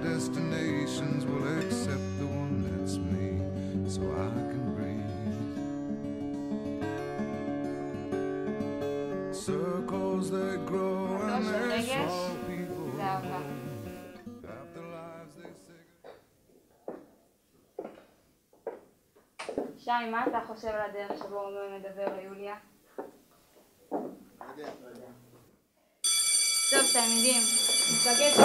destinations will accept the one that's me, so I can breathe. Circles they grow and they swallow people after lives they say. שי, מה אתה חושב על הדרך שבו הוא מדבר ליוליה? לא יודע. טוב, תלמידים, נפגש.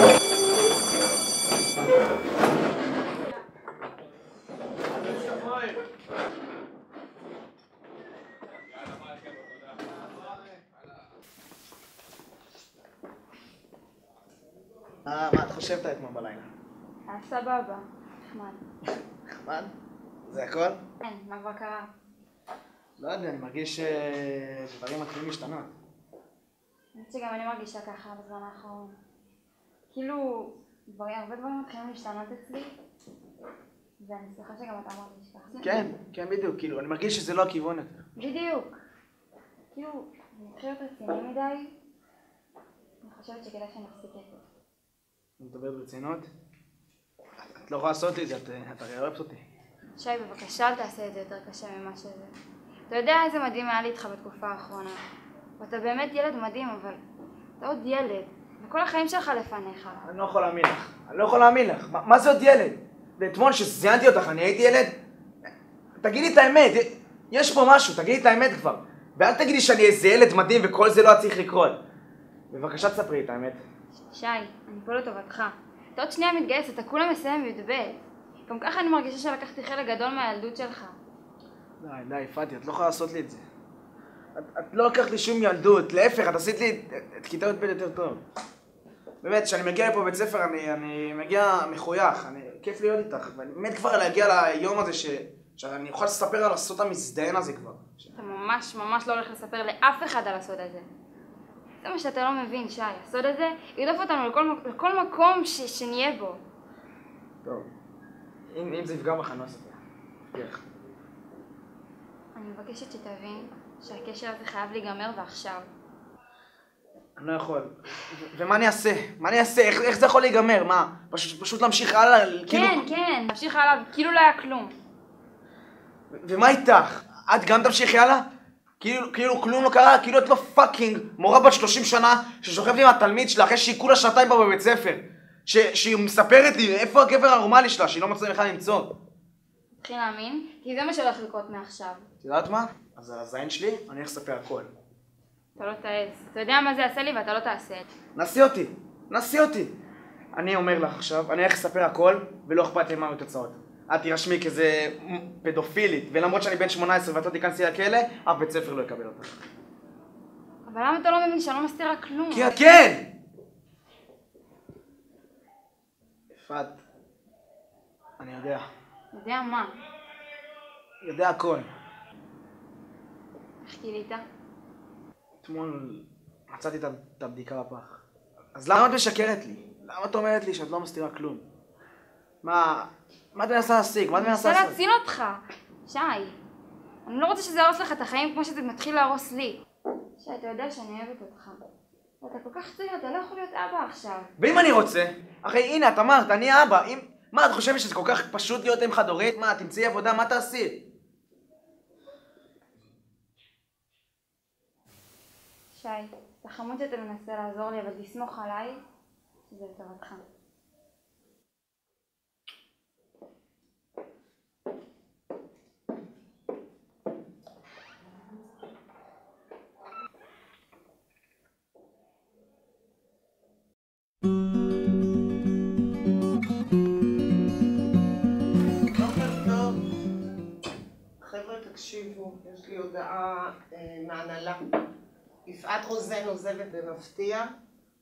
מה את חושבת אתמול בלילה? סבבה, נחמד. נחמד? זה הכל? כן, מה כבר קרה? לא יודע, אני מרגיש שדברים מתחילים להשתנות. אני חושבת שגם אני מרגישה ככה בזמן האחרון. כאילו, הרבה דברים מתחילים להשתנות אצלי, ואני שמחה שגם אתה מרגיש ככה. כן, בדיוק, כאילו, אני מרגיש שזה לא הכיוון יותר. בדיוק. כאילו, אני מתחיל להיות רציני מדי, אני חושבת שכדאי שאני אפסיק את זה. אני מדבר ברצינות? את לא יכולה לעשות לי את זה, את הרי אוהבת אותי. שי, בבקשה, אל תעשה את זה יותר קשה ממה שזה. אתה יודע איזה מדהים היה לי איתך בתקופה האחרונה. ואתה באמת ילד מדהים, אבל אתה עוד ילד, וכל החיים שלך לפניך. אני לא יכול להאמין לך. מה זה עוד ילד? ואתמול שזיינתי אותך, אני הייתי ילד? תגידי את האמת, יש פה משהו, תגידי את האמת כבר. ואל תגידי שאני איזה ילד מדהים וכל זה לא צריך לקרות. בבקשה תספרי את האמת. שי, אני פה לטובתך. אתה עוד שנייה מתגייס, אתה כולה מסיים י"ב. גם ככה אני מרגישה שלקחתי חלק גדול מהילדות שלך. די, פאדי, את לא יכולה לעשות לי את זה. את לא לקחת לי שום ילדות, להפך, את עשית לי את כיתה י"ב יותר טוב. באמת, כשאני מגיע לפה בבית ספר, אני מגיע מחוייך, כיף להיות איתך, ואני באמת כבר להגיע ליום הזה שאני אוכל לספר על הסוד המזדיין הזה כבר. אתה ממש לא הולך לספר לאף אחד על הסוד הזה. זה מה שאתה לא מבין, שי. הסוד הזה ירדוף אותנו לכל מקום שנהיה בו. טוב, אם זה יפגע בך, אני לא אספר. מבטיח. אני מבקשת שתבין שהקשר הזה חייב להיגמר ועכשיו. אני לא יכול. ומה אני אעשה? איך זה יכול להיגמר? מה? פשוט להמשיך הלאה? כן, להמשיך הלאה, כאילו לא היה כלום. ומה איתך? את גם תמשיכי הלאה? כאילו כלום לא קרה? כאילו את לא פאקינג מורה בת 30 שנה ששוכבת עם התלמיד שלה אחרי שהיא כולה שעתיים בה בבית ספר. שהיא מספרת לי איפה הגבר הרומלי שלה, שהיא לא מצליחה בכלל למצוא. תתחיל להאמין, כי זה מה שהולך לקרות מעכשיו. את יודעת מה? אז הזין שלי, אני הולך לספר הכל. אתה לא תעז. אתה יודע מה זה יעשה לי ואתה לא תעשה את זה. נסי אותי. אני אומר לך עכשיו, אני הולך לספר הכל ולא אכפת לי מה התוצאות. את תירשמי כזה פדופילית, ולמרות שאני בן 18 ואת לא תיכנסי לכלא, אף בית ספר לא יקבל אותך. אבל למה אתה לא מבין שאני לא מסתירה כלום? כי את כן! יפעת, אני יודע. יודע מה? יודע הכל. איך גילית? אתמול מצאתי את הבדיקה בפח. אז למה את משקרת לי? למה את אומרת לי שאת לא מסתירה כלום? מה את מנסה להשיג? אני מנסה להציל אותך, שי. אני לא רוצה שזה יהרוס לך את החיים כמו שזה מתחיל להרוס לי. שי, אתה יודע שאני אוהבת אותך. אתה כל כך צעיר, אתה לא יכול להיות אבא עכשיו. ואם אני רוצה? אחי, הנה, את אמרת, אני אבא. מה, את חושבת שזה כל כך פשוט להיות אם חד-הורית? מה, תמצאי עבודה, מה תעשי? שי, אתה חמוד שאתה מנסה לעזור לי, אבל תסמוך עליי שזה לטובתך. תקשיבו, יש לי הודעה מהנהלה. יפעת רוזן עוזבת במפתיע,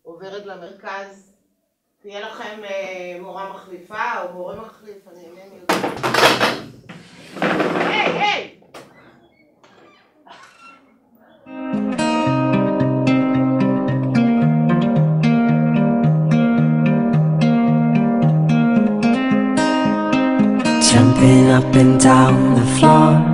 עוברת למרכז. תהיה לכם מורה מחליפה או מורה מחליף, אני אינני יודעת. היי! Jumping up and down the floor,